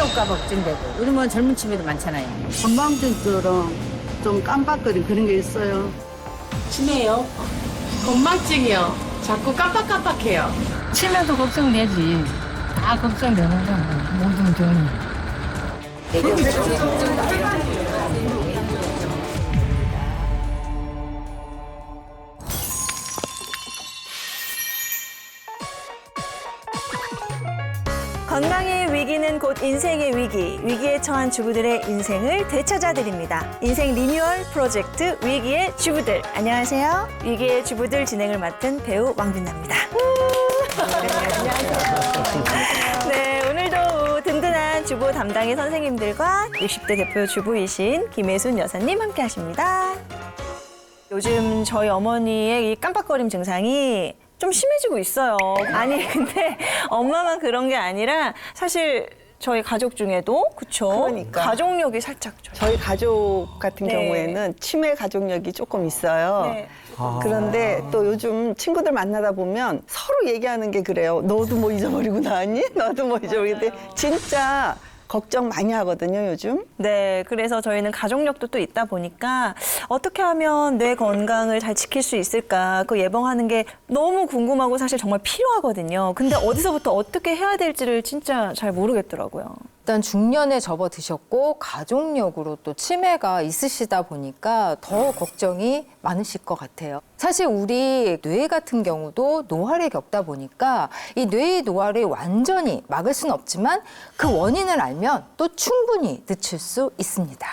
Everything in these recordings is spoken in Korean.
올까 봐 걱정되고. 요즘은 젊은 치매도 많잖아요. 건망증처럼 좀 깜빡거리는 그런 게 있어요. 치매요? 건망증이요. 자꾸 깜빡깜빡해요. 치매도 걱정되지. 다 걱정되는 거야. 모든 병이. 건강의 위기는 곧 인생의 위기. 위기에 처한 주부들의 인생을 되찾아드립니다. 인생 리뉴얼 프로젝트 위기의 주부들. 안녕하세요. 위기의 주부들 진행을 맡은 배우 왕빈나입니다. 네, 오늘도 든든한 주부 담당의 선생님들과 60대 대표 주부이신 김혜순 여사님 함께 하십니다. 요즘 저희 어머니의 이 깜빡거림 증상이 좀 심해지고 있어요. 아니 근데 엄마만 그런 게 아니라 사실 저희 가족 중에도 그쵸? 그러니까. 가족력이 살짝 좀. 저희 가족 같은 네. 경우에는 치매 가족력이 조금 있어요. 네. 그런데 또 요즘 친구들 만나다 보면 서로 얘기하는 게 그래요. 너도 뭐 잊어버리고 나왔니? 너도 뭐 잊어버리고. 진짜 걱정 많이 하거든요, 요즘. 네, 그래서 저희는 가족력도 또 있다 보니까 어떻게 하면 뇌 건강을 잘 지킬 수 있을까 그 예방하는 게 너무 궁금하고 사실 정말 필요하거든요. 근데 어디서부터 어떻게 해야 될지를 진짜 잘 모르겠더라고요. 일단 중년에 접어드셨고 가족력으로 또 치매가 있으시다 보니까 더 걱정이 많으실 것 같아요. 사실 우리 뇌 같은 경우도 노화를 겪다 보니까 이 뇌의 노화를 완전히 막을 수는 없지만 그 원인을 알면 또 충분히 늦출 수 있습니다.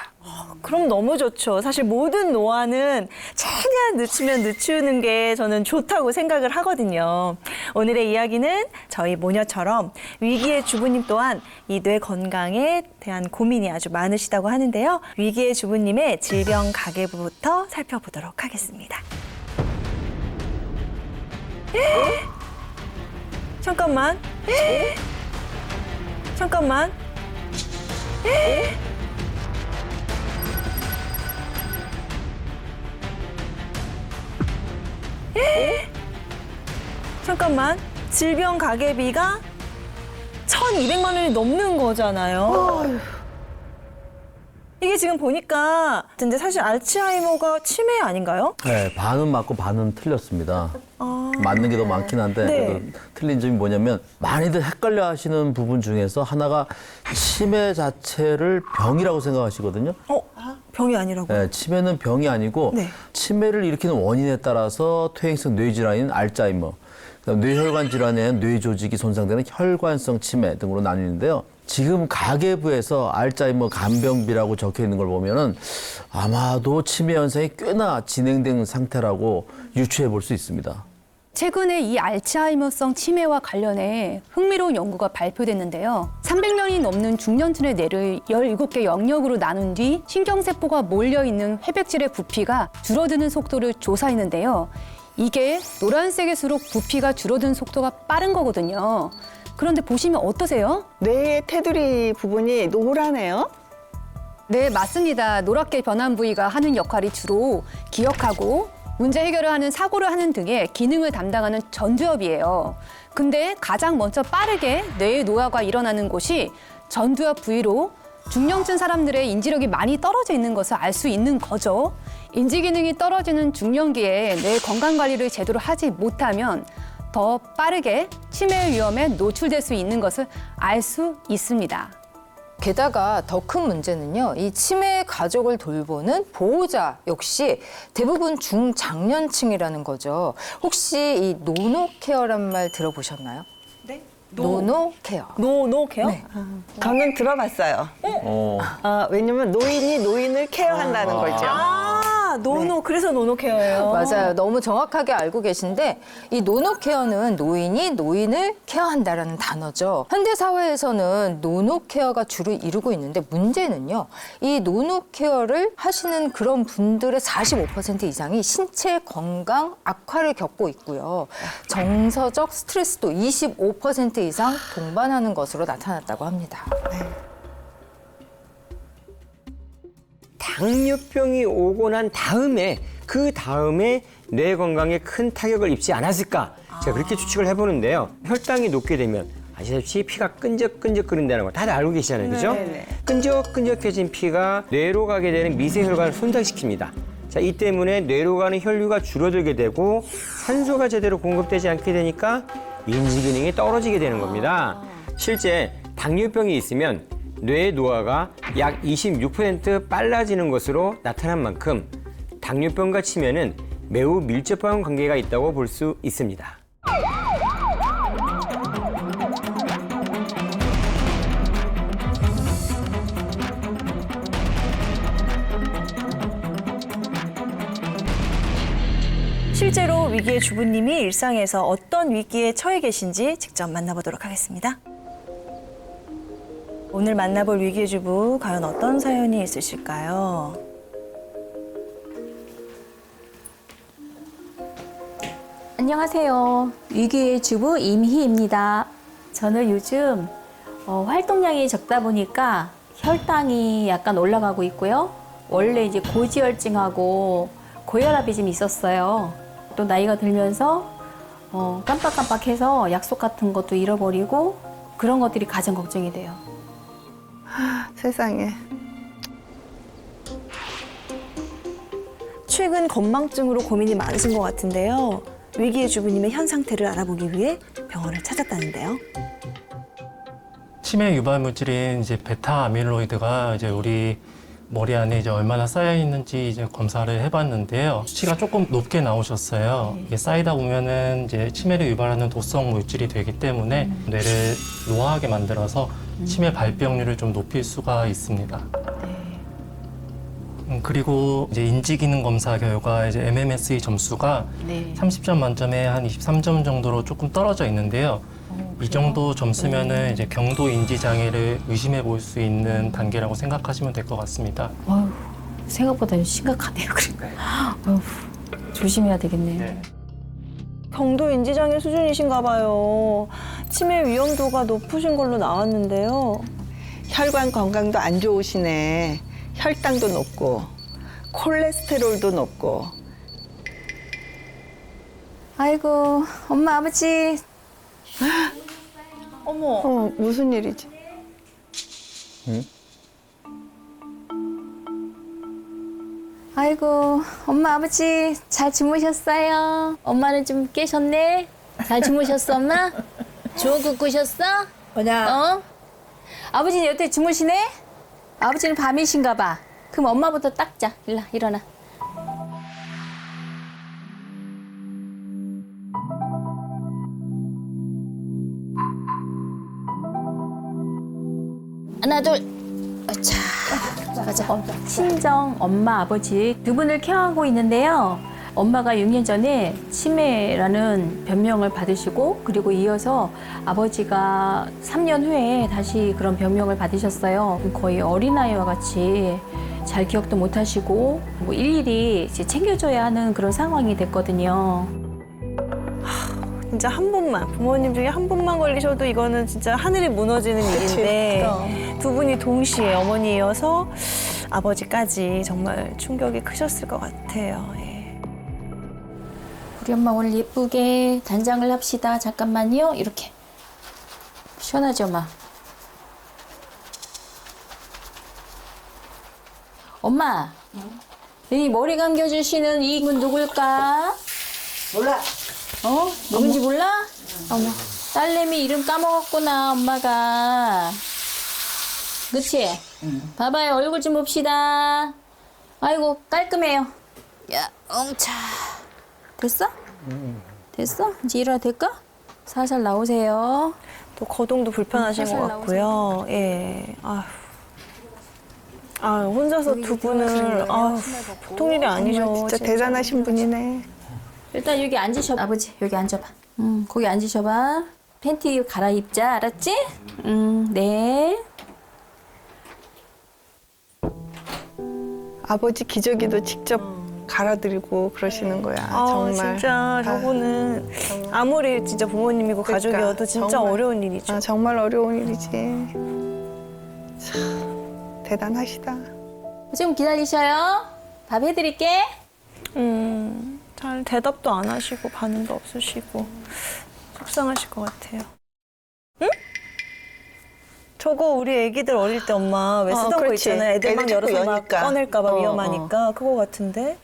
그럼 너무 좋죠. 사실 모든 노화는 최대한 늦추면 늦추는 게 저는 좋다고 생각을 하거든요. 오늘의 이야기는 저희 모녀처럼 위기의 주부님 또한 이 뇌 건강에 대한 고민이 아주 많으시다고 하는데요. 위기의 주부님의 질병 가계부부터 살펴보도록 하겠습니다. 잠깐만. 잠깐만. 잠깐만. 질병 가계비가 1,200만 원이 넘는 거잖아요. 이게 지금 보니까 근데 사실 알츠하이머가 치매 아닌가요? 네, 반은 맞고 반은 틀렸습니다. 맞는 게 더 많긴 한데 네. 그래도 틀린 점이 뭐냐면 많이들 헷갈려 하시는 부분 중에서 하나가 치매 자체를 병이라고 생각하시거든요. 병이 아니라고요? 네, 치매는 병이 아니고 네. 치매를 일으키는 원인에 따라서 퇴행성 뇌질환인 알츠하이머, 그다음 뇌혈관 질환에 뇌 조직이 손상되는 혈관성 치매 등으로 나뉘는데요. 지금 가계부에서 알츠하이머 간병비라고 적혀 있는 걸 보면은 아마도 치매 현상이 꽤나 진행된 상태라고 유추해 볼 수 있습니다. 최근에 이 알츠하이머성 치매와 관련해 흥미로운 연구가 발표됐는데요. 300년이 넘는 중년층의 뇌를 17개 영역으로 나눈 뒤 신경세포가 몰려있는 회백질의 부피가 줄어드는 속도를 조사했는데요. 이게 노란색일수록 부피가 줄어드는 속도가 빠른 거거든요. 그런데 보시면 어떠세요? 뇌의 테두리 부분이 노랗네요. 네, 맞습니다. 노랗게 변한 부위가 하는 역할이 주로 기억하고 문제 해결을 하는 사고를 하는 등의 기능을 담당하는 전두엽이에요. 근데 가장 먼저 빠르게 뇌의 노화가 일어나는 곳이 전두엽 부위로 중년층 사람들의 인지력이 많이 떨어져 있는 것을 알 수 있는 거죠. 인지 기능이 떨어지는 중년기에 뇌 건강 관리를 제대로 하지 못하면 더 빠르게 치매 위험에 노출될 수 있는 것을 알 수 있습니다. 게다가 더 큰 문제는요. 이 치매 가족을 돌보는 보호자 역시 대부분 중장년층이라는 거죠. 혹시 이 노노케어란 말 들어보셨나요? 네? 노노케어. 노케어? 네. 저는 들어봤어요. 왜냐면 노인이 노인을 케어한다는 거죠. 그래서 노노케어예요. 맞아요. 너무 정확하게 알고 계신데 이 노노케어는 노인이 노인을 케어한다라는 단어죠. 현대 사회에서는 노노케어가 주를 이루고 있는데 문제는요. 이 노노케어를 하시는 그런 분들의 45% 이상이 신체 건강 악화를 겪고 있고요. 정서적 스트레스도 25% 이상 동반하는 것으로 나타났다고 합니다. 당뇨병이 오고 난 다음에 그 다음에 뇌 건강에 큰 타격을 입지 않았을까 제가 그렇게 추측을 해보는데요. 혈당이 높게 되면 아시다시피 피가 끈적끈적거린다는 거 다들 알고 계시잖아요, 그죠? 네네. 끈적끈적해진 피가 뇌로 가게 되는 미세혈관을 손상시킵니다. 자, 이 때문에 뇌로 가는 혈류가 줄어들게 되고 산소가 제대로 공급되지 않게 되니까 인지 기능이 떨어지게 되는 겁니다. 실제 당뇨병이 있으면 뇌의 노화가 약 26% 빨라지는 것으로 나타난 만큼 당뇨병과 치매는 매우 밀접한 관계가 있다고 볼 수 있습니다. 실제로 위기의 주부님이 일상에서 어떤 위기에 처해 계신지 직접 만나보도록 하겠습니다. 오늘 만나볼 위기의 주부, 과연 어떤 사연이 있으실까요? 안녕하세요. 위기의 주부 임희입니다. 저는 요즘 활동량이 적다 보니까 혈당이 약간 올라가고 있고요. 원래 이제 고지혈증하고 고혈압이 좀 있었어요. 또 나이가 들면서 깜빡깜빡해서 약속 같은 것도 잃어버리고 그런 것들이 가장 걱정이 돼요. 세상에. 최근 건망증으로 고민이 많으신 것 같은데요. 위기의 주부님의 현 상태를 알아보기 위해 병원을 찾았다는데요. 치매 유발 물질인 이제 베타 아밀로이드가 이제 우리 머리 안에 이제 얼마나 쌓여 있는지 이제 검사를 해봤는데요. 수치가 조금 높게 나오셨어요. 이게 쌓이다 보면은 이제 치매를 유발하는 도성 물질이 되기 때문에 뇌를 노화하게 만들어서 치매 발병률을 좀 높일 수가 있습니다. 그리고 이제 인지기능 검사 결과 이제 MMSE 점수가 30점 만점에 한 23점 정도로 조금 떨어져 있는데요. 이 정도 점수면은 이제 경도 인지 장애를 의심해 볼 수 있는 단계라고 생각하시면 될 것 같습니다. 어휴, 생각보다 심각하네요. 어휴, 조심해야 되겠네요. 경도 인지장애 수준이신가 봐요. 치매 위험도가 높으신 걸로 나왔는데요. 혈관 건강도 안 좋으시네. 혈당도 높고 콜레스테롤도 높고. 아이고, 엄마, 아버지. 어머, 무슨 일이지? 아이고, 엄마, 아버지. 잘 주무셨어요? 엄마는 좀 깨셨네? 잘 주무셨어, 엄마? 좋은 꿈 꾸셨어? 뭐냐? 아버지는 여태 주무시네? 아버지는 밤이신가 봐. 그럼 엄마부터 닦자. 일어나. 하나, 둘. 자, 가자. 친정 엄마, 아버지 두 분을 케어하고 있는데요. 엄마가 6년 전에 치매라는 변명을 받으시고 그리고 이어서 아버지가 3년 후에 다시 그런 변명을 받으셨어요. 거의 어린아이와 같이 잘 기억도 못 하시고 뭐 일일이 이제 챙겨줘야 하는 그런 상황이 됐거든요. 진짜 한 번만, 부모님 중에 한 번만 걸리셔도 이거는 진짜 하늘이 무너지는 일인데 두 분이 동시에 어머니여서 아버지까지 정말 충격이 크셨을 것 같아요. 예. 우리 엄마 오늘 예쁘게 단장을 합시다. 잠깐만요. 이렇게. 시원하죠, 엄마? 엄마, 이 머리 감겨주시는 이 분 누굴까? 몰라. 누군지 몰라? 어머, 딸내미 이름 까먹었구나, 엄마가. 그치? 봐봐요, 얼굴 좀 봅시다. 아이고, 깔끔해요. 야, 엉차. 됐어? 됐어? 이제 일어나 될까? 살살 나오세요. 또 거동도 불편하신 것 같고요. 예. 혼자서 두 분을 보통 일이 아니죠. 진짜 대단하신 분이네. 일단 여기 앉으셔봐. 아버지, 여기 앉아봐. 거기 앉으셔봐. 팬티 갈아입자, 알았지? 네. 아버지 기저귀도 직접 갈아드리고 그러시는 거야. 정말. 진짜 저분은 아무리 진짜 부모님이고 가족이어도 진짜 정말. 어려운 일이죠. 정말 어려운 일이지. 참 대단하시다. 좀 기다리셔요. 밥 해드릴게. 잘 대답도 안 하시고 반응도 없으시고 속상하실 것 같아요. 응? 저거 우리 애기들 어릴 때 엄마 왜 쓰던 거 그렇지. 있잖아요. 애들 막 애들 자꾸 열어서 막 여니까. 꺼낼까 봐 위험하니까 그거 같은데.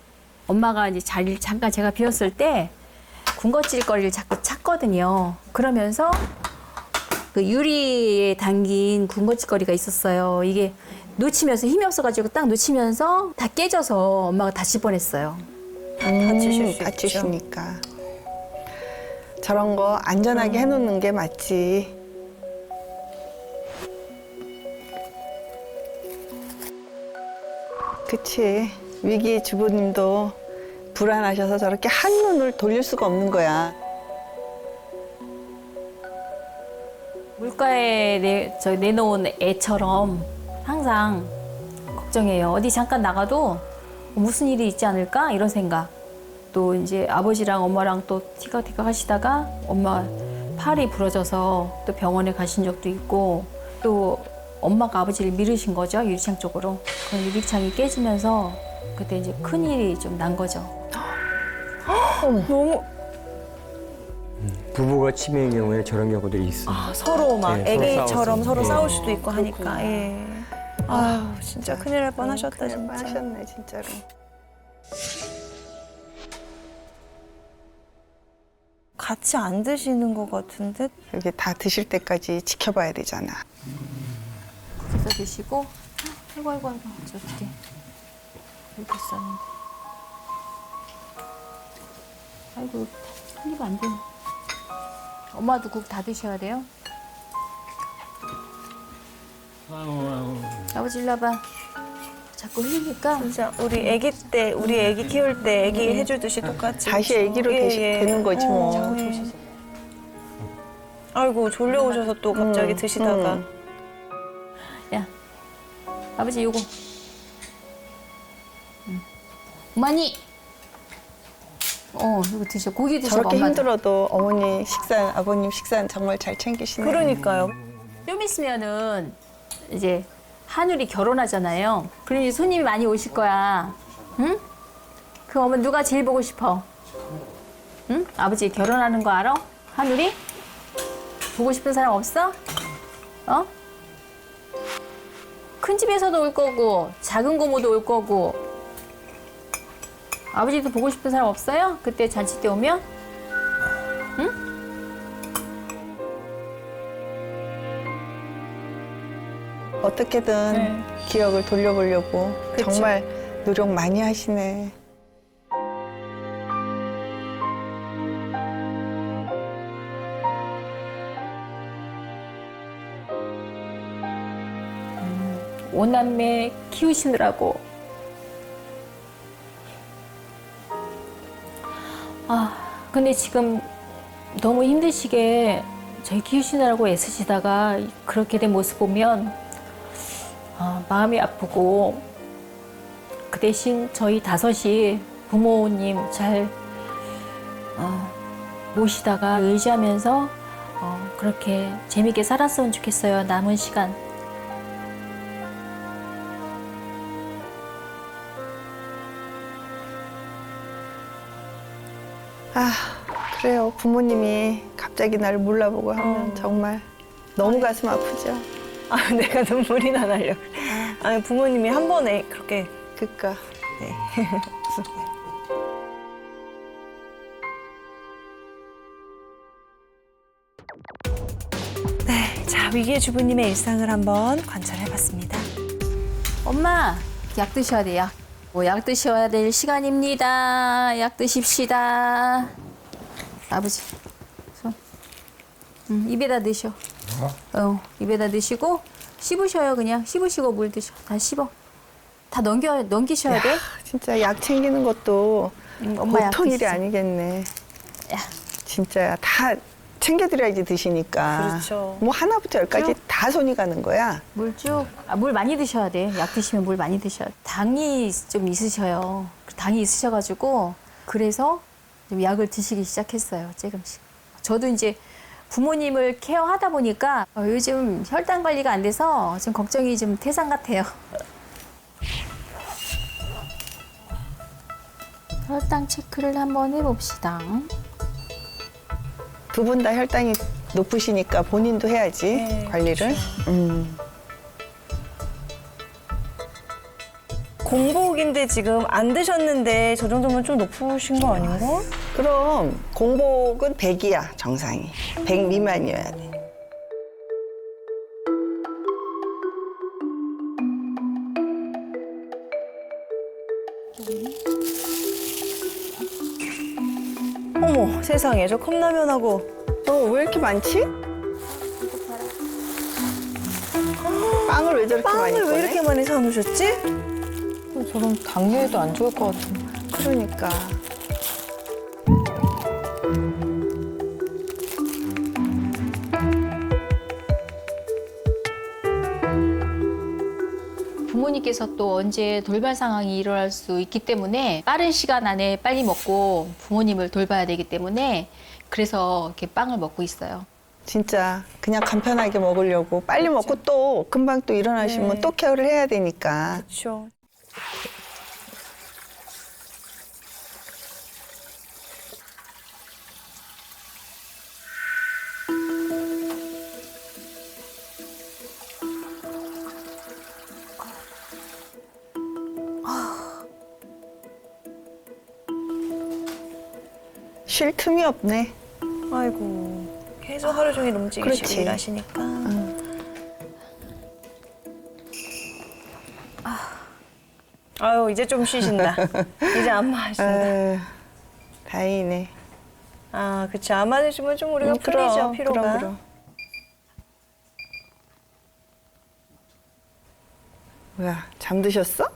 엄마가 이제 자리를 잠깐 제가 비웠을 때 군것질거리를 자꾸 찾거든요. 그러면서 그 유리에 담긴 군것질거리가 있었어요. 이게 놓치면서 힘이 없어가지고 딱 놓치면서 다 깨져서 엄마가 다칠 뻔했어요. 다치시니까. 저런 거 안전하게 해놓는 게 맞지. 그치. 위기 주부님도 불안하셔서 저렇게 한눈을 돌릴 수가 없는 거야. 물가에 내놓은 애처럼 항상 걱정해요. 어디 잠깐 나가도 무슨 일이 있지 않을까 이런 생각. 또 이제 아버지랑 엄마랑 또 티격태격 하시다가 엄마 팔이 부러져서 또 병원에 가신 적도 있고 또 엄마가 아버지를 미루신 거죠, 유리창 쪽으로. 그 유리창이 깨지면서 그때 이제 큰일이 좀 난 거죠. 너무 부부가 치매인 경우에 저런 경우들이 있어요. 서로 막 네, 서로 애기처럼 싸워서. 서로 네. 싸울 수도 있고 하니까. 예. 아유 진짜 큰일 날 뻔하셨다 큰일 진짜. 뻔하셨네 진짜로. 같이 안 드시는 것 같은데. 이렇게 다 드실 때까지 지켜봐야 되잖아. 그래서 드시고 아이고 저 어떻게 이렇게 썼는데 아이고 흘리면 안 되네. 엄마도 국 다 드셔야 돼요. 아버지 일로 와봐. 자꾸 흘리니까 진짜 우리 아기 때 우리 아기 키울 때 아기 해주듯이 똑같이 다시 애기로 되는 거지 뭐. 아이고 졸려오셔서 또 갑자기 드시다가 야 아버지 요거 어머니 이거 드셔. 고기 드셔. 저렇게 엄마도. 힘들어도 어머니 식사, 아버님 식사는 정말 잘 챙기시네. 그러니까요. 좀 있으면은 이제 하늘이 결혼하잖아요. 그럼 이제 손님이 많이 오실 거야. 응? 그 어머 누가 제일 보고 싶어? 응? 아버지 결혼하는 거 알아? 하늘이? 보고 싶은 사람 없어? 어? 큰 집에서도 올 거고 작은 고모도 올 거고 아버지도 보고 싶은 사람 없어요? 그때 잔치 때 오면? 응? 어떻게든 기억을 돌려보려고 정말 노력 많이 하시네. 오남매 키우시느라고 근데 지금 너무 힘드시게 저희 키우시느라고 애쓰시다가 그렇게 된 모습 보면 마음이 아프고 그 대신 저희 다섯이 부모님 잘 모시다가 의지하면서 그렇게 재밌게 살았으면 좋겠어요. 남은 시간. 그래요. 부모님이 갑자기 나를 몰라보고 하면 정말 너무 가슴 아프죠. 내가 눈물이 나려고. 아니 부모님이 한 번에 그렇게. 그니까. 네. 네, 자 위기의 주부님의 일상을 한번 관찰해봤습니다. 엄마, 약 드셔야 돼, 약. 약 드셔야 될 시간입니다. 약 드십시다. 아버지, 손. 입에다 드셔. 입에다 드시고 씹으셔요, 그냥. 씹으시고 물 드셔. 다 씹어. 다 넘기셔야 돼. 진짜 약 챙기는 것도 엄마 약 보통 일이 드시죠. 아니겠네. 야. 진짜 다 챙겨드려야지 드시니까. 그렇죠. 뭐 하나부터 열까지 다 손이 가는 거야. 물 쭉. 물 많이 드셔야 돼. 약 드시면 물 많이 드셔야 돼. 당이 좀 있으셔요. 당이 있으셔가지고 그래서 좀 약을 드시기 시작했어요. 조금씩. 저도 이제 부모님을 케어하다 보니까 요즘 혈당 관리가 안 돼서 좀 걱정이 좀 태산 같아요. 혈당 체크를 한번 해봅시다. 두 분 다 혈당이 높으시니까 본인도 해야지 관리를. 공복인데 지금 안 드셨는데 저 정도면 좀 높으신 거 아닌가? 그럼 공복은 100이야 정상이. 100 미만이어야 돼. 어머 세상에 저 컵라면하고 왜 이렇게 많지? 빵을 왜 저렇게 많이 빵을 꺼내? 왜 이렇게 많이 사놓으셨지? 저런 당뇨에도 안 좋을 것 같은데. 그러니까. 부모님께서 또 언제 돌발 상황이 일어날 수 있기 때문에 빠른 시간 안에 빨리 먹고 부모님을 돌봐야 되기 때문에 그래서 이렇게 빵을 먹고 있어요. 진짜 그냥 간편하게 먹으려고 빨리 먹고 또 금방 또 일어나시면 또 케어를 해야 되니까. 그렇죠. 쉴 틈이 없네. 아이고 계속 하루 종일 움직이시고 그렇지. 일하시니까. 아유 이제 좀 쉬신다. 이제 안 마신다. 아유, 다행이네. 아 그쵸. 안 마시면 좀 우리가 그럼, 풀리죠 피로가. 그럼. 뭐야 잠드셨어?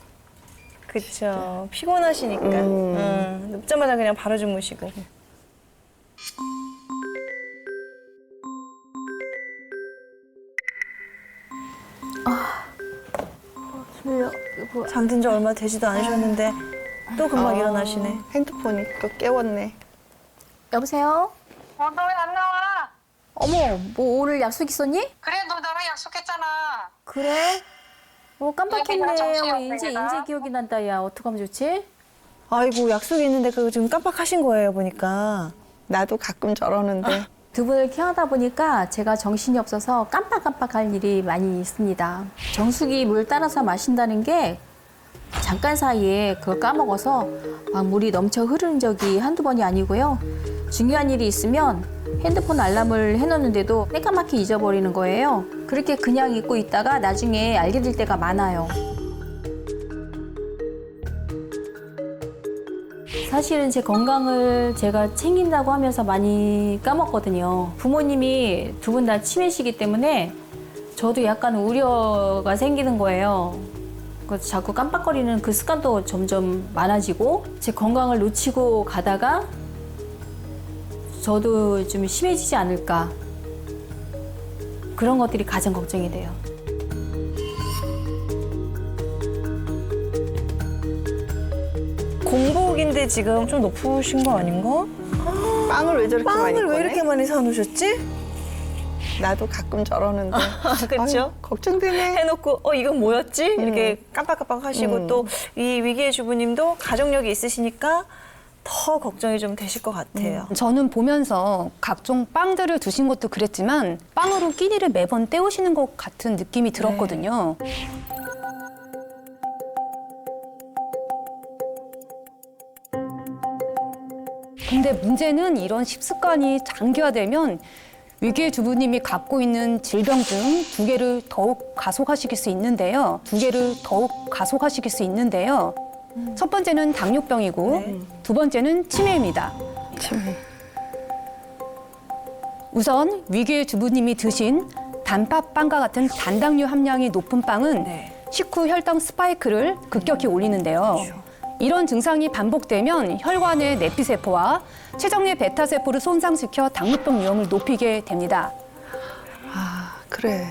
그쵸. 피곤하시니까. 눕자마자 그냥 바로 주무시고. 졸려. 잠든 지 얼마 되지도 않으셨는데 또 금방 일어나시네. 핸드폰이 또 깨웠네. 여보세요? 너 왜 안 나와? 어머, 뭐 오늘 약속 있었니? 그래, 너 나랑 약속했잖아. 그래? 깜빡했네. 얘기가 정신이 어머, 이제 없네, 기억이 난다, 야. 어떡하면 좋지? 아이고 약속이 있는데 그거 지금 깜빡하신 거예요 보니까. 나도 가끔 저러는데. 두 분을 케어하다 보니까 제가 정신이 없어서 깜빡깜빡할 일이 많이 있습니다. 정수기 물 따라서 마신다는 게 잠깐 사이에 그걸 까먹어서 막 물이 넘쳐 흐르는 적이 한두 번이 아니고요. 중요한 일이 있으면 핸드폰 알람을 해놓는데도 새까맣게 잊어버리는 거예요. 그렇게 그냥 잊고 있다가 나중에 알게 될 때가 많아요. 사실은 제 건강을 제가 챙긴다고 하면서 많이 까먹거든요. 부모님이 두 분 다 치매시기 때문에 저도 약간 우려가 생기는 거예요. 그래서 자꾸 깜빡거리는 그 습관도 점점 많아지고 제 건강을 놓치고 가다가 저도 좀 심해지지 않을까. 그런 것들이 가장 걱정이 돼요. 공복인데 지금 좀 높으신 거 아닌가? 빵을 왜 저렇게 많이 빵을 꺼내? 왜 이렇게 많이 사놓으셨지? 나도 가끔 저러는데. 그렇죠. 아유, 걱정되네. 해놓고 이건 뭐였지? 이렇게 깜빡깜빡 하시고 또 이 위기의 주부님도 가족력이 있으시니까 더 걱정이 좀 되실 것 같아요. 저는 보면서 각종 빵들을 두신 것도 그랬지만 빵으로 끼니를 매번 때우시는 것 같은 느낌이 들었거든요. 근데 문제는 이런 식습관이 장기화되면 위기의 주부님이 갖고 있는 질병증 두 개를 더욱 가속화시킬 수 있는데요. 첫 번째는 당뇨병이고 두 번째는 치매입니다. 우선 위기의 주부님이 드신 단팥빵과 같은 단당류 함량이 높은 빵은 식후 혈당 스파이크를 급격히 올리는데요. 이런 증상이 반복되면 혈관의 내피세포와 췌장내 베타세포를 손상시켜 당뇨병 위험을 높이게 됩니다. 아, 그래.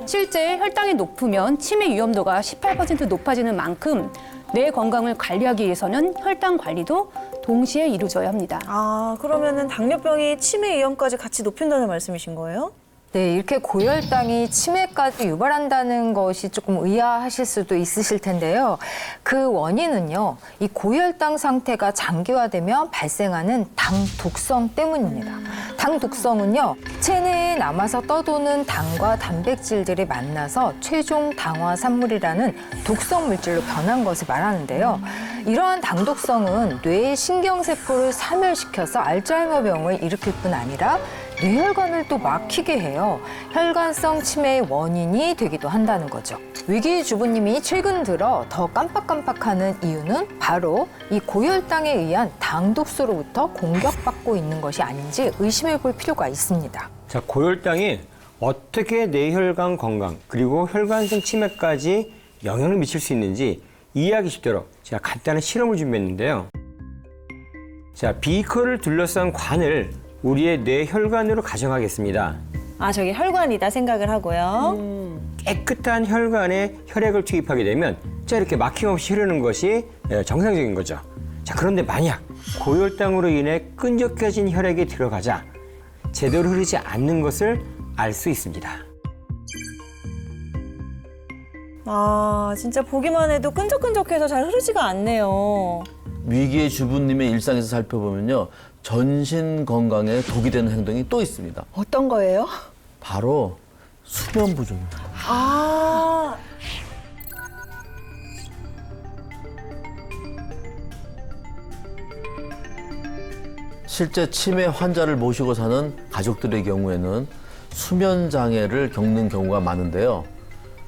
실제 혈당이 높으면 치매 위험도가 18% 높아지는 만큼 뇌 건강을 관리하기 위해서는 혈당 관리도 동시에 이루어져야 합니다. 아, 그러면은 당뇨병이 치매 위험까지 같이 높인다는 말씀이신 거예요? 네, 이렇게 고혈당이 치매까지 유발한다는 것이 조금 의아하실 수도 있으실 텐데요. 그 원인은요, 이 고혈당 상태가 장기화되면 발생하는 당 독성 때문입니다. 당 독성은요, 체내에 남아서 떠도는 당과 단백질들이 만나서 최종 당화 산물이라는 독성 물질로 변한 것을 말하는데요. 이러한 당 독성은 뇌의 신경세포를 사멸시켜서 알츠하이머병을 일으킬 뿐 아니라 뇌혈관을 또 막히게 해요. 혈관성 치매의 원인이 되기도 한다는 거죠. 위기의 주부님이 최근 들어 더 깜빡깜빡하는 이유는 바로 이 고혈당에 의한 당 독소로부터 공격받고 있는 것이 아닌지 의심해 볼 필요가 있습니다. 자, 고혈당이 어떻게 뇌혈관 건강 그리고 혈관성 치매까지 영향을 미칠 수 있는지 이해하기 쉽도록 제가 간단한 실험을 준비했는데요. 자, 비커를 둘러싼 관을 우리의 뇌혈관으로 가정하겠습니다. 아, 저기 혈관이다 생각을 하고요. 깨끗한 혈관에 혈액을 투입하게 되면 자, 이렇게 막힘없이 흐르는 것이 정상적인 거죠. 자, 그런데 만약 고혈당으로 인해 끈적해진 혈액이 들어가자 제대로 흐르지 않는 것을 알 수 있습니다. 아, 진짜 보기만 해도 끈적끈적해서 잘 흐르지가 않네요. 위기의 주부님의 일상에서 살펴보면요, 전신 건강에 독이 되는 행동이 또 있습니다. 어떤 거예요? 바로 수면 부족입니다. 아, 실제 치매 환자를 모시고 사는 가족들의 경우에는 수면 장애를 겪는 경우가 많은데요.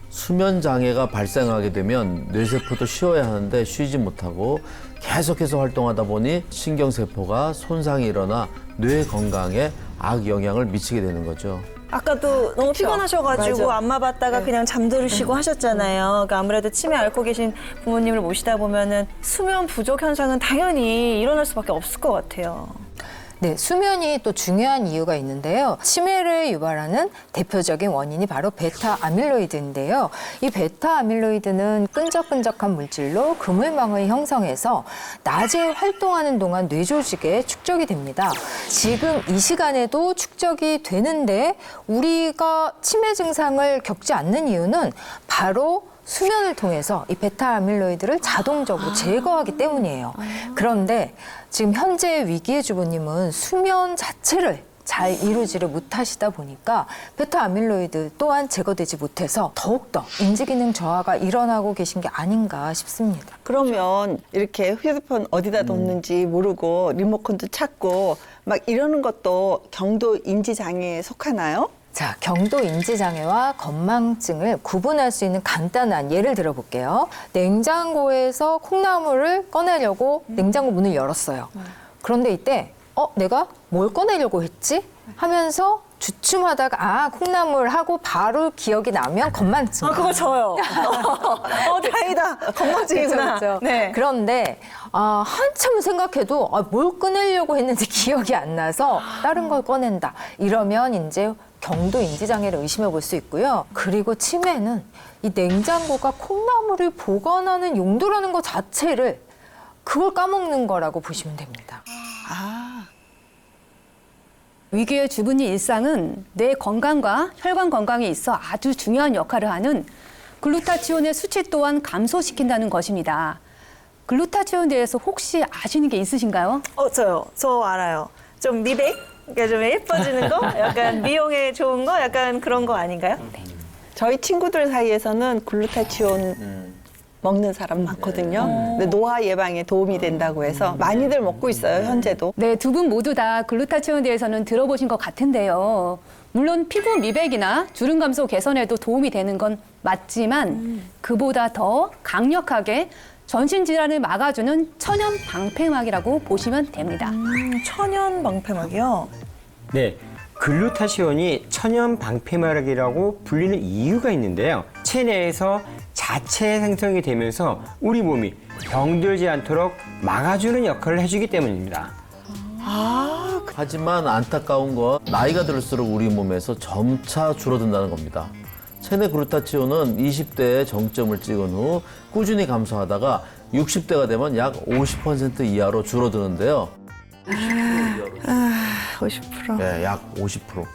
수면 장애가 발생하게 되면 뇌세포도 쉬어야 하는데 쉬지 못하고 계속해서 활동하다 보니 신경세포가 손상이 일어나 뇌 건강에 악영향을 미치게 되는 거죠. 아까도 너무 피곤하셔가지고 맞아. 안마 받다가 그냥 잠들으시고 하셨잖아요. 그러니까 아무래도 치매 앓고 계신 부모님을 모시다 보면은 수면 부족 현상은 당연히 일어날 수밖에 없을 것 같아요. 네, 수면이 또 중요한 이유가 있는데요. 치매를 유발하는 대표적인 원인이 바로 베타 아밀로이드인데요. 이 베타 아밀로이드는 끈적끈적한 물질로 그물망을 형성해서 낮에 활동하는 동안 뇌 조직에 축적이 됩니다. 지금 이 시간에도 축적이 되는데 우리가 치매 증상을 겪지 않는 이유는 바로 수면을 통해서 이 베타 아밀로이드를 자동적으로 제거하기 때문이에요. 그런데 지금 현재 위기의 주부님은 수면 자체를 잘 이루지를 못하시다 보니까 베타 아밀로이드 또한 제거되지 못해서 더욱더 인지기능 저하가 일어나고 계신 게 아닌가 싶습니다. 그러면 이렇게 휴대폰 어디다 뒀는지 모르고 리모컨도 찾고 막 이러는 것도 경도 인지 장애에 속하나요? 자, 경도 인지장애와 건망증을 구분할 수 있는 간단한 예를 들어볼게요. 냉장고에서 콩나물을 꺼내려고 냉장고 문을 열었어요. 그런데 이때 내가 뭘 꺼내려고 했지? 하면서 주춤하다가 콩나물 하고 바로 기억이 나면 건망증. 아, 그거 저요. 다행이다. 건망증이구나. 그렇죠. 네. 그런데 한참을 생각해도 뭘 꺼내려고 했는지 기억이 안 나서 다른 걸 꺼낸다. 이러면 이제 경도 인지장애를 의심해 볼 수 있고요. 그리고 치매는 이 냉장고가 콩나물을 보관하는 용도라는 것 자체를 그걸 까먹는 거라고 보시면 됩니다. 위기의 주부님 일상은 뇌 건강과 혈관 건강에 있어 아주 중요한 역할을 하는 글루타치온의 수치 또한 감소시킨다는 것입니다. 글루타치온에 대해서 혹시 아시는 게 있으신가요? 저요. 저 알아요. 좀 미백? 그러니까 좀 예뻐지는 거? 약간 미용에 좋은 거? 약간 그런 거 아닌가요? 저희 친구들 사이에서는 글루타치온 먹는 사람 많거든요. 근데 노화 예방에 도움이 된다고 해서 많이들 먹고 있어요, 현재도. 네, 두 분 모두 다 글루타치온에 대해서는 들어보신 것 같은데요. 물론 피부 미백이나 주름 감소 개선에도 도움이 되는 건 맞지만 그보다 더 강력하게 전신 질환을 막아주는 천연 방패막이라고 보시면 됩니다. 천연 방패막이요? 네, 글루타치온이 천연 방패막이라고 불리는 이유가 있는데요. 체내에서 자체 생성이 되면서 우리 몸이 병들지 않도록 막아주는 역할을 해주기 때문입니다. 하지만 안타까운 건 나이가 들수록 우리 몸에서 점차 줄어든다는 겁니다. 체내 글루타치온은 20대에 정점을 찍은 후 꾸준히 감소하다가 60대가 되면 약 50% 이하로 줄어드는데요. 50%. 네, 약 50%.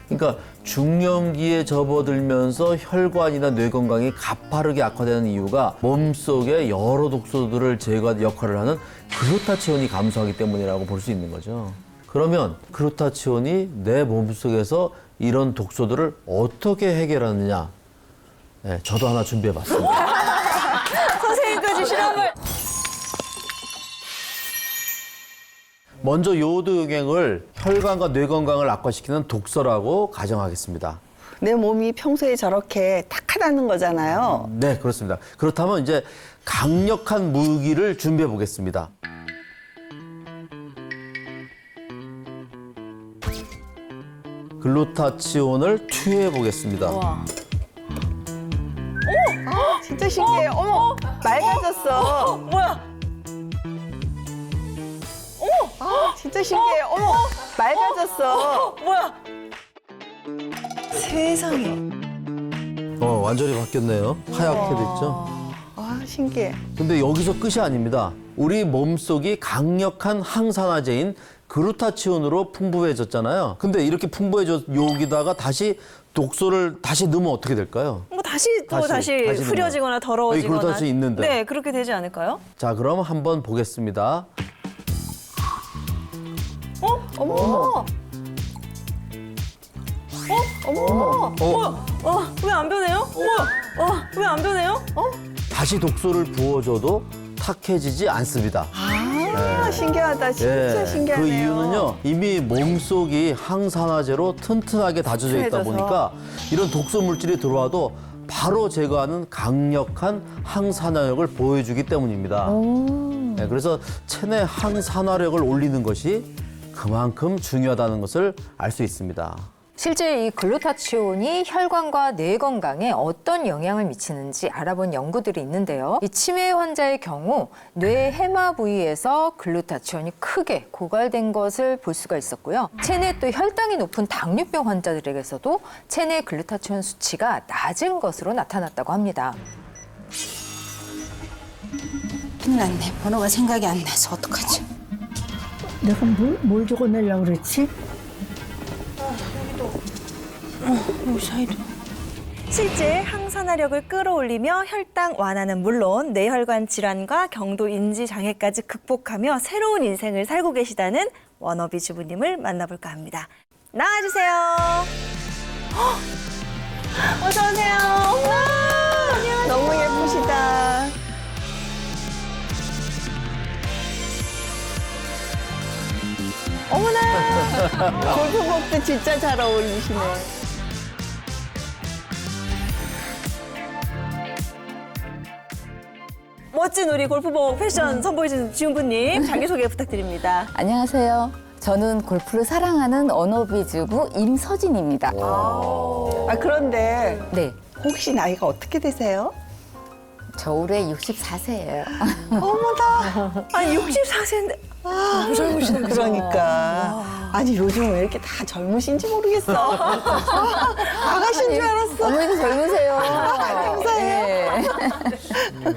그러니까 중년기에 접어들면서 혈관이나 뇌 건강이 가파르게 악화되는 이유가 몸속에 여러 독소들을 제거하는 역할을 하는 글루타치온이 감소하기 때문이라고 볼 수 있는 거죠. 그러면 글루타치온이 내 몸속에서 이런 독소들을 어떻게 해결하느냐? 네, 저도 하나 준비해봤습니다. 선생님까지 실험을. 먼저 요오드 용액을 혈관과 뇌 건강을 악화시키는 독소라고 가정하겠습니다. 내 몸이 평소에 저렇게 탁하다는 거잖아요. 네, 그렇습니다. 그렇다면 이제 강력한 무기를 준비해 보겠습니다. 글루타치온을 투여해 보겠습니다. 진짜 신기해요. 어머, 맑아졌어. 뭐야? 진짜 신기해요. 어머, 맑아졌어. 뭐야? 세상에. 완전히 바뀌었네요. 하얗게 됐죠. 와, 신기해. 근데 여기서 끝이 아닙니다. 우리 몸속이 강력한 항산화제인 글루타치온으로 풍부해졌잖아요. 근데 이렇게 풍부해져 여기다가 다시 독소를 다시 넣으면 어떻게 될까요? 뭐 다시 흐려지거나 더러워지거나. 여기 글루타치온이 있는데. 네, 그렇게 되지 않을까요? 자, 그럼 한번 보겠습니다. 어머. 왜 안 변해요? 왜 안 변해요? 다시 독소를 부어줘도 탁해지지 않습니다. 아, 신기하다. 진짜 신기하네요. 그 이유는요, 이미 몸속이 항산화제로 튼튼하게 다져져 있다 튼튼해져서. 보니까 이런 독소 물질이 들어와도 바로 제거하는 강력한 항산화력을 보여주기 때문입니다. 네, 그래서 체내 항산화력을 올리는 것이 그만큼 중요하다는 것을 알 수 있습니다. 실제 이 글루타치온이 혈관과 뇌 건강에 어떤 영향을 미치는지 알아본 연구들이 있는데요. 이 치매 환자의 경우 뇌 해마 부위에서 글루타치온이 크게 고갈된 것을 볼 수가 있었고요. 체내 또 혈당이 높은 당뇨병 환자들에게서도 체내 글루타치온 수치가 낮은 것으로 나타났다고 합니다. 큰일 났네. 번호가 생각이 안 나서 어떡하지? 내가 뭘 적어내려고 그랬지? 실제 항산화력을 끌어올리며 혈당 완화는 물론 뇌혈관 질환과 경도 인지 장애까지 극복하며 새로운 인생을 살고 계시다는 워너비 주부님을 만나볼까 합니다. 나와주세요. 어서 오세요. 안녕하세요. 너무 예쁘시다. 어머나! 골프복도 진짜 잘 어울리시네. 멋진 우리 골프복 패션 선보이신 주부님 자기소개 부탁드립니다. 안녕하세요. 저는 골프를 사랑하는 워너비주부 임서진입니다. 아, 그런데 네, 혹시 나이가 어떻게 되세요? 저 올해 64세예요. 어머나! 아니 64세인데 너무 젊으시다. 그러니까. 아니, 요즘 왜 이렇게 다 젊으신지 모르겠어. 아가씨인 줄 알았어. 어머니도 젊으세요. 감사해요. 네.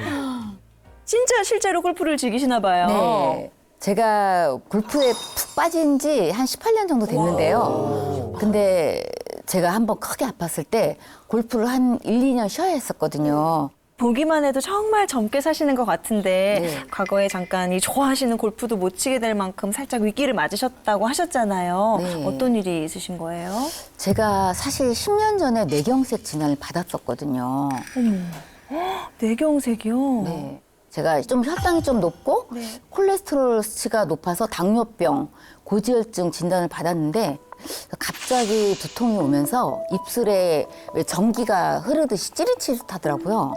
진짜 실제로 골프를 즐기시나 봐요. 네. 제가 골프에 푹 빠진 지 한 18년 정도 됐는데요. 근데 제가 한번 크게 아팠을 때 골프를 한 1, 2년 쉬어야 했었거든요. 보기만 해도 정말 젊게 사시는 것 같은데 네. 과거에 잠깐 이 좋아하시는 골프도 못 치게 될 만큼 살짝 위기를 맞으셨다고 하셨잖아요. 네. 어떤 일이 있으신 거예요? 제가 사실 10년 전에 뇌경색 진단을 받았었거든요. 뇌경색이요? 네. 제가 좀 혈당이 좀 높고 네. 콜레스테롤 수치가 높아서 당뇨병, 고지혈증 진단을 받았는데 갑자기 두통이 오면서 입술에 왜 전기가 흐르듯이 찌릿찌릿하더라고요.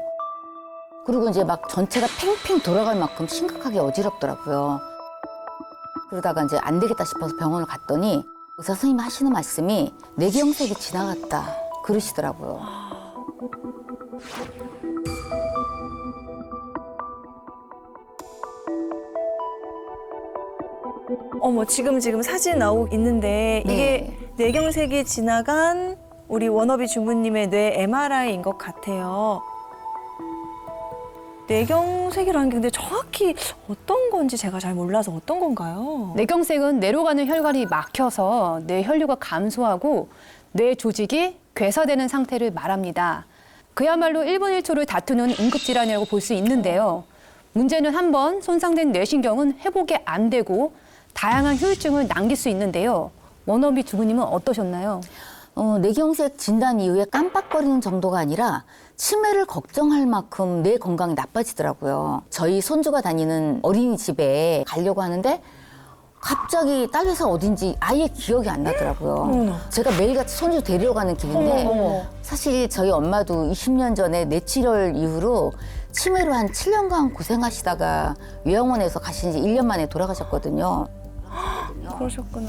그리고 이제 막 전체가 팽팽 돌아갈 만큼 심각하게 어지럽더라고요. 그러다가 이제 안 되겠다 싶어서 병원을 갔더니 의사 선생님이 하시는 말씀이 뇌경색이 지나갔다 그러시더라고요. 어머 지금 사진 나오고 있는데 네. 이게 뇌경색이 지나간 우리 워너비 주부님의 뇌 MRI인 것 같아요. 뇌경색이라는 게 근데 정확히 어떤 건지 제가 잘 몰라서 어떤 건가요? 뇌경색은 뇌로 가는 혈관이 막혀서 뇌 혈류가 감소하고 뇌 조직이 괴사되는 상태를 말합니다. 그야말로 1분 1초를 다투는 응급질환이라고 볼 수 있는데요. 문제는 한번 손상된 뇌신경은 회복이 안 되고 다양한 후유증을 남길 수 있는데요. 원어비 주부님은 어떠셨나요? 뇌경색 진단 이후에 깜빡거리는 정도가 아니라 치매를 걱정할 만큼 뇌 건강이 나빠지더라고요. 저희 손주가 다니는 어린이집에 가려고 하는데 갑자기 딸 회사 어딘지 아예 기억이 안 나더라고요. 제가 매일같이 손주 데리러 가는 길인데 사실 저희 엄마도 20년 전에 뇌출혈 이후로 치매로 한 7년간 고생하시다가 요양원에서 가신 지 1년 만에 돌아가셨거든요. 그러셨구나.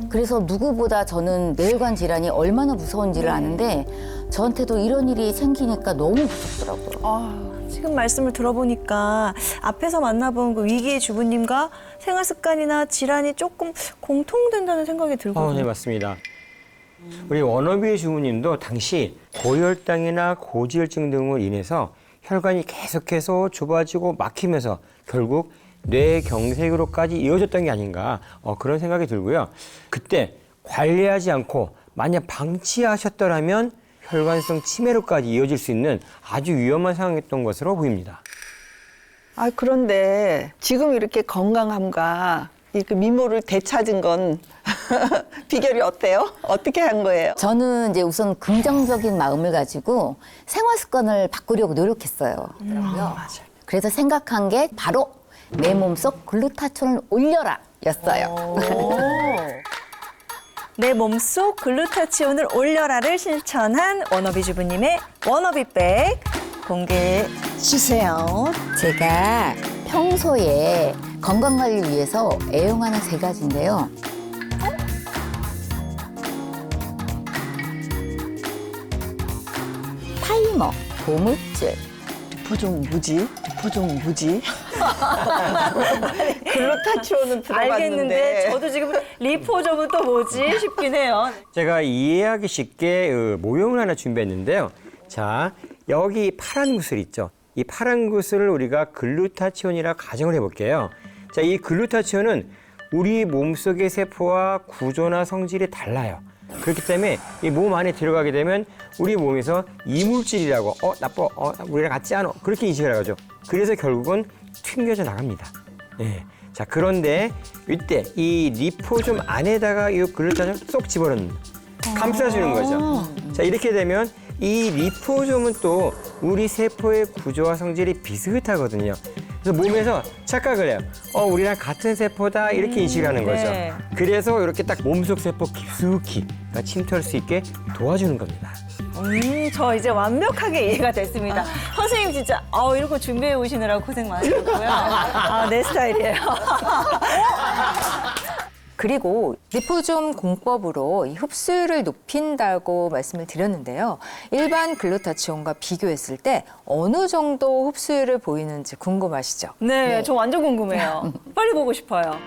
그래서 누구보다 저는 뇌혈관 질환이 얼마나 무서운지를 아는데 저한테도 이런 일이 생기니까 너무 무섭더라고요. 지금 말씀을 들어보니까 앞에서 만나본 그 위기의 주부님과 생활 습관이나 질환이 조금 공통된다는 생각이 들거든요. 네, 맞습니다. 우리 워너비의 주부님도 당시 고혈당이나 고지혈증 등으로 인해서 혈관이 계속해서 좁아지고 막히면서 결국 뇌경색으로까지 이어졌던 게 아닌가 그런 생각이 들고요. 그때 관리하지 않고 만약 방치하셨더라면 혈관성 치매로까지 이어질 수 있는 아주 위험한 상황이었던 것으로 보입니다. 그런데 지금 이렇게 건강함과 이렇게 미모를 되찾은 건 비결이 어때요? 어떻게 한 거예요? 저는 이제 우선 긍정적인 마음을 가지고 생활 습관을 바꾸려고 노력했어요. 맞아요. 그래서 생각한 게 바로 내 몸속 글루타치온을 올려라 였어요. 내 몸속 글루타치온을 올려라를 실천한 워너비 주부님의 워너비백 공개해 주세요. 제가 평소에 건강관리를 위해서 애용하는 3가지인데요. 타이머, 고무줄. 보종 뭐지? 글루타치온은 들어봤는데. 알겠는데 저도 지금 리포점은 또 뭐지 싶긴 해요. 제가 이해하기 쉽게 모형을 하나 준비했는데요. 자, 여기 파란 구슬 있죠? 이 파란 구슬을 우리가 글루타치온이라 가정을 해볼게요. 자, 이 글루타치온은 우리 몸속의 세포와 구조나 성질이 달라요. 그렇기 때문에 이 몸 안에 들어가게 되면 우리 몸에서 이물질이라고 나빠, 우리랑 같지 않아 그렇게 인식을 하죠. 그래서 결국은 튕겨져 나갑니다. 네. 자, 그런데 이때 이 리포좀 안에다가 이 글루타치온을 쏙 집어넣는 감싸주는 거죠. 자, 이렇게 되면 이 리포좀은 또 우리 세포의 구조와 성질이 비슷하거든요. 그래서 몸에서 착각을 해요. 우리랑 같은 세포다 이렇게 인식을 하는 거죠. 네. 그래서 이렇게 딱 몸속 세포 깊숙이 침투할 수 있게 도와주는 겁니다. 저 이제 완벽하게 이해가 됐습니다. 선생님 진짜 이런 거 준비해 오시느라고 고생 많으셨고요. 내 스타일이에요. 그리고 리포좀 공법으로 이 흡수율을 높인다고 말씀을 드렸는데요. 일반 글루타치온과 비교했을 때 어느 정도 흡수율을 보이는지 궁금하시죠? 네, 저 완전 궁금해요. 빨리 보고 싶어요.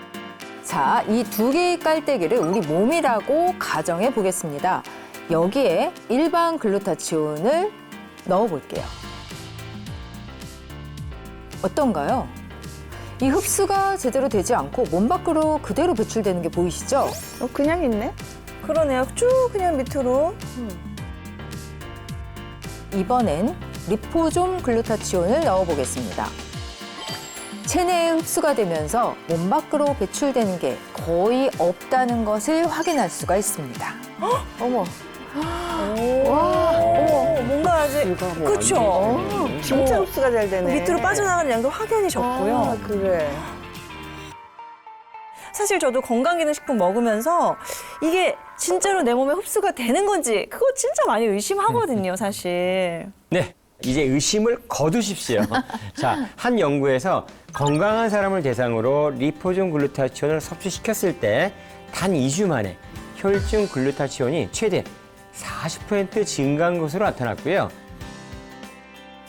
자, 이 2개의 깔때기를 우리 몸이라고 가정해 보겠습니다. 여기에 일반 글루타치온을 넣어 볼게요. 어떤가요? 이 흡수가 제대로 되지 않고 몸 밖으로 그대로 배출되는 게 보이시죠? 그냥 있네? 그러네요. 쭉 그냥 밑으로. 이번엔 리포좀 글루타치온을 넣어 보겠습니다. 체내에 흡수가 되면서 몸 밖으로 배출되는 게 거의 없다는 것을 확인할 수가 있습니다. 어머. 어머, 뭔가 아직 그렇죠. 진짜 흡수가 잘 되네. 밑으로 빠져나가는 양도 확연히 적고요. 그래. 사실 저도 건강기능식품 먹으면서 이게 진짜로 내 몸에 흡수가 되는 건지 그거 진짜 많이 의심하거든요, 사실. 네, 이제 의심을 거두십시오. 자, 한 연구에서 건강한 사람을 대상으로 리포좀 글루타치온을 섭취시켰을 때 단 2주 만에 혈중 글루타치온이 최대 40% 증가한 것으로 나타났고요.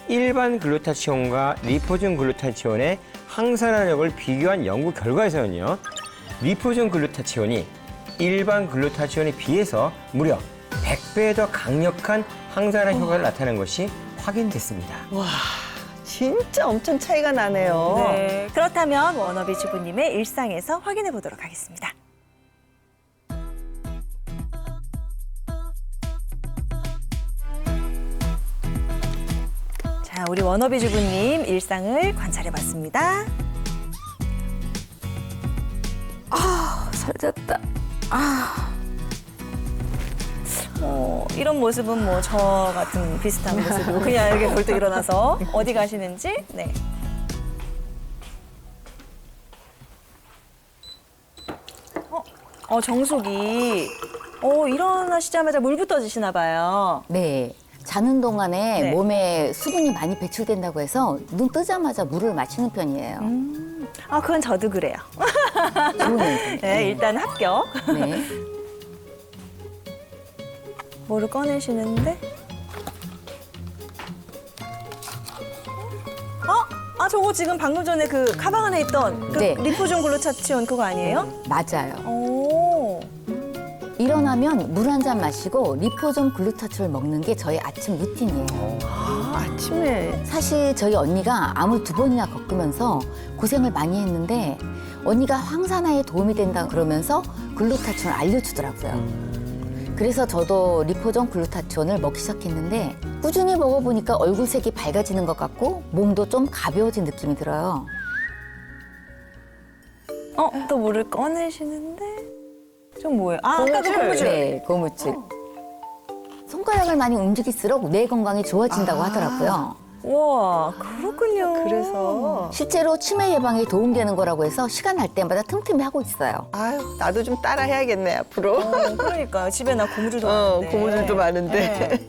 일반 글루타치온과 리포좀 글루타치온의 항산화력을 비교한 연구 결과에서는요. 리포좀 글루타치온이 일반 글루타치온에 비해서 무려 100배 더 강력한 항산화 효과를 나타낸 것이 확인됐습니다. 와, 진짜 엄청 차이가 나네요. 네. 그렇다면 워너비 주부님의 일상에서 확인해 보도록 하겠습니다. 자, 우리 워너비 주부님 일상을 관찰해 봤습니다. 살쪘다. 이런 모습은 뭐 저 같은 비슷한 모습으로 그냥 이렇게 벌떡 일어나서 어디 가시는지. 네. 정숙이 일어나시자마자 물부터 드시나 봐요. 네. 자는 동안에 네. 몸에 수분이 많이 배출된다고 해서 눈 뜨자마자 물을 마시는 편이에요. 그건 저도 그래요. 좋은 네, 일단 합격. 네. 뭐를 꺼내시는데? 저거 지금 방금 전에 그 가방 안에 있던 그 네. 리포존 글루타치온 그거 아니에요? 맞아요. 오. 일어나면 물 한 잔 마시고 리포존 글루타치온을 먹는 게 저희 아침 루틴이에요. 아침에 사실 저희 언니가 암을 2번이나 겪으면서 고생을 많이 했는데 언니가 황산화에 도움이 된다 그러면서 글루타치온을 알려주더라고요. 그래서 저도 리포존 글루타치온을 먹기 시작했는데 꾸준히 먹어보니까 얼굴색이 밝아지는 것 같고 몸도 좀 가벼워진 느낌이 들어요. 또 물을 꺼내시는데? 좀 뭐예요? 아까도 고무줄. 네, 고무줄. 손가락을 많이 움직일수록 뇌 건강이 좋아진다고 하더라고요. 와, 그렇군요. 그래서 실제로 치매 예방에 도움되는 거라고 해서 시간 날 때마다 틈틈이 하고 있어요. 아유 나도 좀 따라 해야겠네 앞으로. 그러니까요. 집에 나 고무줄도 많은데. 고무줄도 많은데. 네.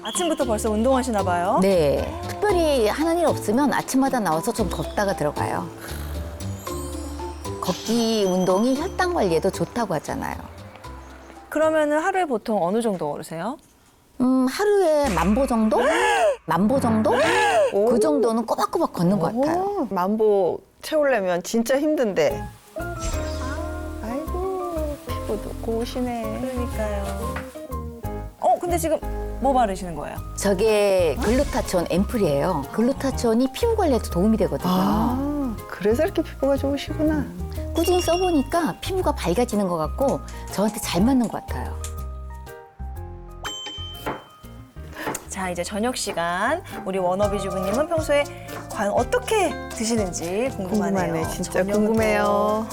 아침부터 벌써 운동하시나 봐요? 네, 특별히 하는 일 없으면 아침마다 나와서 좀 걷다가 들어가요. 걷기 운동이 혈당 관리에도 좋다고 하잖아요. 그러면은 하루에 보통 어느 정도 걸으세요? 하루에 10,000보 정도? 10,000보 정도? 그 정도는 꼬박꼬박 걷는 것 같아요. 10,000보 채우려면 진짜 힘든데. 아이고 피부도 고우시네. 그러니까요. 근데 지금 뭐 바르시는 거예요? 저게 글루타치온 앰플이에요. 글루타치온이 피부 관리에도 도움이 되거든요. 그래서 이렇게 피부가 좋으시구나. 꾸준히 써보니까 피부가 밝아지는 것 같고 저한테 잘 맞는 것 같아요. 자, 이제 저녁 시간. 우리 워너비 주부님은 평소에 과연 어떻게 드시는지 궁금하네요. 궁금하네, 진짜 저녁은 궁금해요.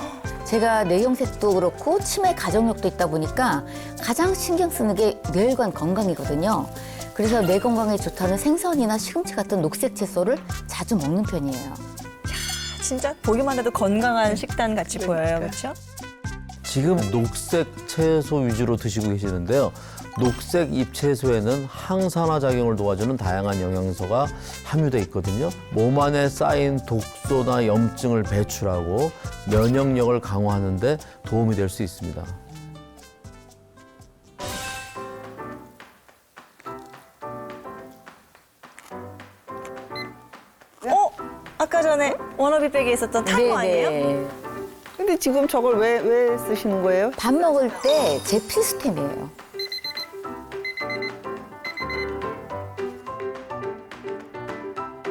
제가 뇌경색도 그렇고 치매 가족력도 있다 보니까 가장 신경 쓰는 게 뇌혈관 건강이거든요. 그래서 뇌 건강에 좋다는 생선이나 시금치 같은 녹색 채소를 자주 먹는 편이에요. 진짜 보기만 해도 건강한 식단 같이 보여요. 그렇죠? 지금 녹색 채소 위주로 드시고 계시는데요. 녹색 잎채소에는 항산화 작용을 도와주는 다양한 영양소가 함유돼 있거든요. 몸 안에 쌓인 독소나 염증을 배출하고 면역력을 강화하는 데 도움이 될 수 있습니다. 아까 전에 워너비 백에 있었던 타고 아니에요? 근데 지금 저걸 왜 쓰시는 거예요? 밥 먹을 때 제 필수템이에요.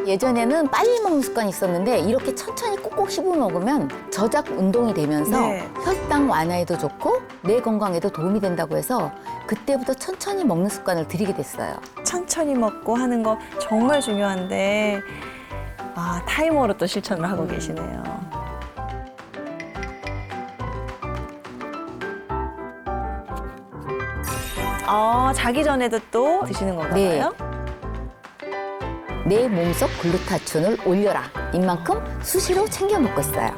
예전에는 빨리 먹는 습관이 있었는데 이렇게 천천히 꼭꼭 씹어 먹으면 저작 운동이 되면서 네. 혈당 완화에도 좋고 뇌 건강에도 도움이 된다고 해서 그때부터 천천히 먹는 습관을 들이게 됐어요. 천천히 먹고 하는 거 정말 중요한데 타이머로 또 실천을 하고 계시네요. 자기 전에도 또 드시는 건가요? 네. 내 몸속 글루타치온을 올려라. 이만큼 수시로 챙겨 먹고 있어요.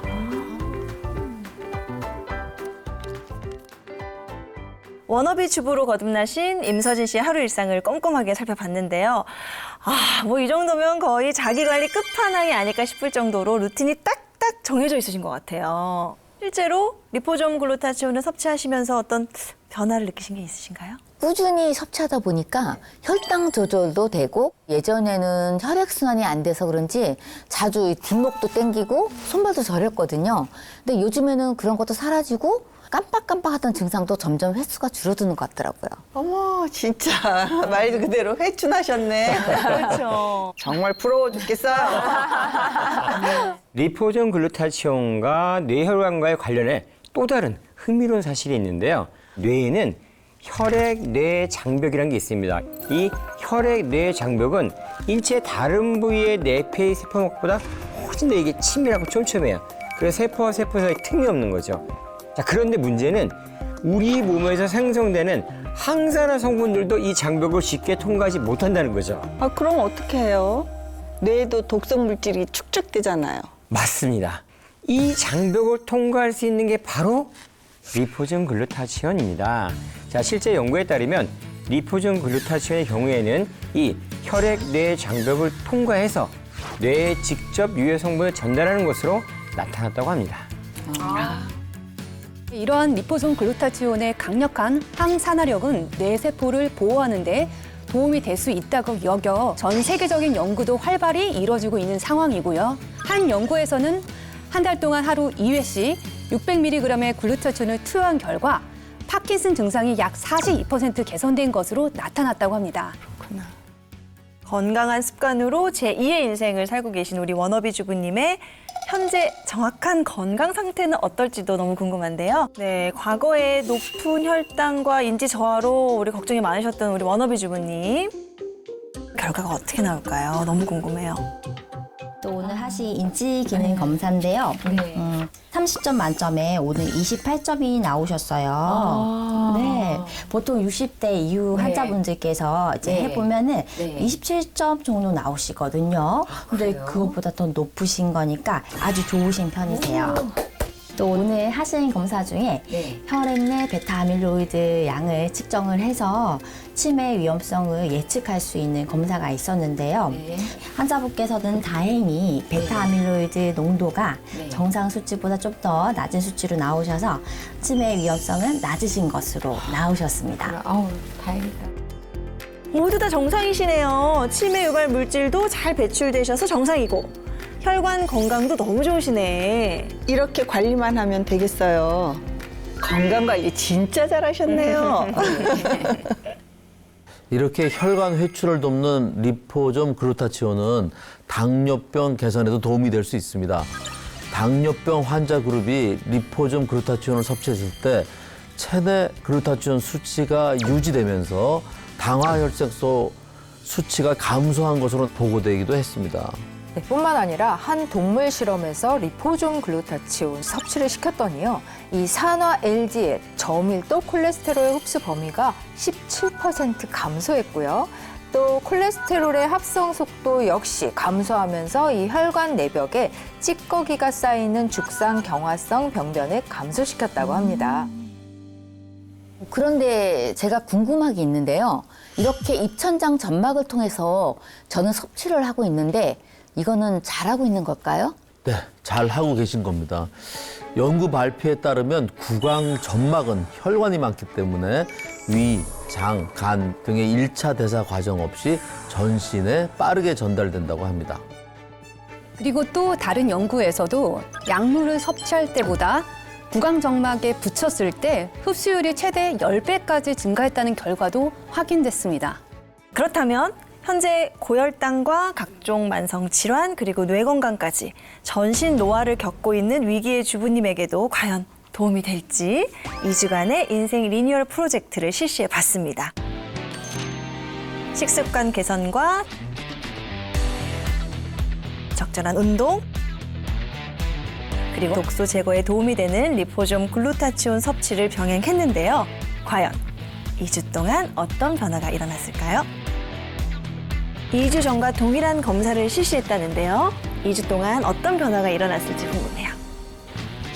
워너비 주부로 거듭나신 임서진 씨의 하루 일상을 꼼꼼하게 살펴봤는데요. 뭐 이 정도면 거의 자기 관리 끝판왕이 아닐까 싶을 정도로 루틴이 딱딱 정해져 있으신 것 같아요. 실제로 리포존 글루타치온을 섭취하시면서 어떤 변화를 느끼신 게 있으신가요? 꾸준히 섭취하다 보니까 혈당 조절도 되고 예전에는 혈액순환이 안 돼서 그런지 자주 뒷목도 땡기고 손발도 저렸거든요. 근데 요즘에는 그런 것도 사라지고 깜빡깜빡하던 증상도 점점 횟수가 줄어드는 것 같더라고요. 어머, 진짜 말 그대로 회춘하셨네. 그렇죠. 정말 부러워 죽겠어요. 리포존 글루타치온과 뇌혈관과의 관련해 또 다른 흥미로운 사실이 있는데요. 뇌에는 혈액-뇌 장벽이라는 게 있습니다. 이 혈액-뇌 장벽은 인체 다른 부위의 뇌폐의 세포膜보다 훨씬 더 이게 친밀하고 촘촘해요. 그래서 세포와 세포 사이에 틈이 없는 거죠. 자, 그런데 문제는 우리 몸에서 생성되는 항산화 성분들도 이 장벽을 쉽게 통과하지 못한다는 거죠. 아, 그럼 어떻게 해요? 뇌에도 독성 물질이 축적되잖아요. 맞습니다. 이 장벽을 통과할 수 있는 게 바로 리포존 글루타치온입니다. 자, 실제 연구에 따르면 리포존 글루타치온의 경우에는 이 혈액-뇌 장벽을 통과해서 뇌에 직접 유해 성분을 전달하는 것으로 나타났다고 합니다. 이러한 리포존 글루타치온의 강력한 항산화력은 뇌 세포를 보호하는 데 도움이 될 수 있다고 여겨 전 세계적인 연구도 활발히 이루어지고 있는 상황이고요. 한 연구에서는 한 달 동안 하루 2회씩 600mg의 글루타치온을 투여한 결과 파킨슨 증상이 약 42% 개선된 것으로 나타났다고 합니다. 그렇구나. 건강한 습관으로 제2의 인생을 살고 계신 우리 워너비 주부님의 현재 정확한 건강 상태는 어떨지도 너무 궁금한데요. 네, 과거에 높은 혈당과 인지 저하로 우리 걱정이 많으셨던 우리 워너비 주부님. 결과가 어떻게 나올까요? 너무 궁금해요. 또 오늘 하신 인지 기능 검사인데요. 30점 만점에 오늘 28점이 나오셨어요. 네, 보통 60대 이후 환자분들께서 이제 해보면은 27점 정도 나오시거든요. 근데 그것보다 더 높으신 거니까 아주 좋으신 편이세요. 또 오늘 하신 검사 중에 혈액 내 베타 아밀로이드 양을 측정을 해서 치매 위험성을 예측할 수 있는 검사가 있었는데요. 환자분께서는 다행히 베타 아밀로이드 농도가 정상 수치보다 좀 더 낮은 수치로 나오셔서 치매 위험성은 낮으신 것으로 나오셨습니다. 아우, 다행이다. 모두 다 정상이시네요. 치매 유발 물질도 잘 배출되셔서 정상이고 혈관 건강도 너무 좋으시네. 이렇게 관리만 하면 되겠어요. 건강 관리 진짜 잘하셨네요. 이렇게 혈관 회출을 돕는 리포존 글루타치온은 당뇨병 개선에도 도움이 될 수 있습니다. 당뇨병 환자 그룹이 리포존 글루타치온을 섭취했을 때 체내 글루타치온 수치가 유지되면서 당화혈색소 수치가 감소한 것으로 보고되기도 했습니다. 네, 뿐만 아니라 한 동물 실험에서 리포존 글루타치온 섭취를 시켰더니요. 이 산화 LDL, 저밀도 콜레스테롤 흡수 범위가 17% 감소했고요. 또 콜레스테롤의 합성 속도 역시 감소하면서 이 혈관 내벽에 찌꺼기가 쌓이는 죽상 경화성 병변을 감소시켰다고 합니다. 그런데 제가 궁금한 게 있는데요. 이렇게 입천장 점막을 통해서 저는 섭취를 하고 있는데 이거는 잘하고 있는 걸까요? 네, 잘 하고 계신 겁니다. 연구 발표에 따르면 구강 점막은 혈관이 많기 때문에 위, 장, 간 등의 1차 대사 과정 없이 전신에 빠르게 전달된다고 합니다. 그리고 또 다른 연구에서도 약물을 섭취할 때보다 구강정막에 붙였을 때 흡수율이 최대 10배까지 증가했다는 결과도 확인됐습니다. 그렇다면 현재 고혈당과 각종 만성 질환 그리고 뇌 건강까지 전신 노화를 겪고 있는 위기의 주부님에게도 과연 도움이 될지 2주간의 인생 리뉴얼 프로젝트를 실시해 봤습니다. 식습관 개선과 적절한 운동 그리고 독소 제거에 도움이 되는 리포존 글루타치온 섭취를 병행했는데요. 과연 2주 동안 어떤 변화가 일어났을까요? 2주 전과 동일한 검사를 실시했다는데요. 2주 동안 어떤 변화가 일어났을지 궁금해요.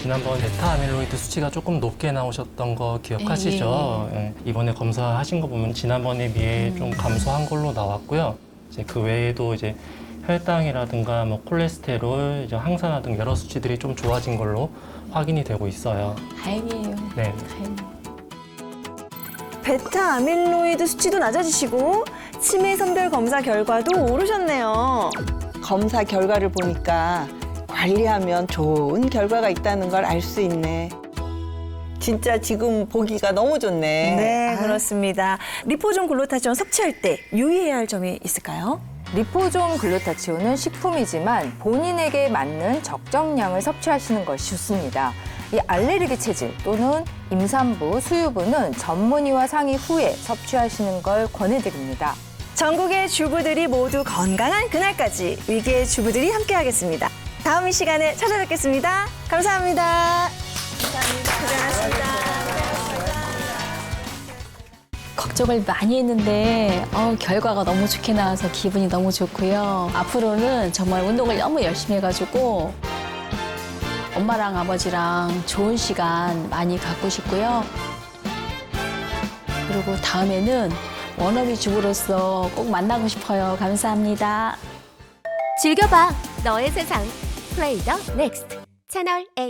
지난번 베타 아밀로이드 수치가 조금 높게 나오셨던 거 기억하시죠? 예. 이번에 검사하신 거 보면 지난번에 비해 좀 감소한 걸로 나왔고요. 이제 그 외에도 이제 혈당이라든가 뭐 콜레스테롤, 이제 항산화 등 여러 수치들이 좀 좋아진 걸로 확인이 되고 있어요. 다행이에요. 네. 베타 아밀로이드 수치도 낮아지시고 치매 선별 검사 결과도 오르셨네요. 검사 결과를 보니까 관리하면 좋은 결과가 있다는 걸 알 수 있네. 진짜 지금 보기가 너무 좋네. 네, 그렇습니다. 리포존 글루타치온 섭취할 때 유의해야 할 점이 있을까요? 리포존 글루타치온은 식품이지만 본인에게 맞는 적정량을 섭취하시는 것이 좋습니다. 이 알레르기 체질 또는 임산부, 수유부는 전문의와 상의 후에 섭취하시는 걸 권해드립니다. 전국의 주부들이 모두 건강한 그날까지 위기의 주부들이 함께하겠습니다. 다음 이 시간에 찾아뵙겠습니다. 감사합니다. 고생하셨습니다. 걱정을 많이 했는데 결과가 너무 좋게 나와서 기분이 너무 좋고요. 앞으로는 정말 운동을 너무 열심히 해가지고 엄마랑 아버지랑 좋은 시간 많이 갖고 싶고요. 그리고 다음에는 워너비 주부로서 꼭 만나고 싶어요. 감사합니다. 즐겨봐 너의 세상 플레이 더 넥스트 채널 A.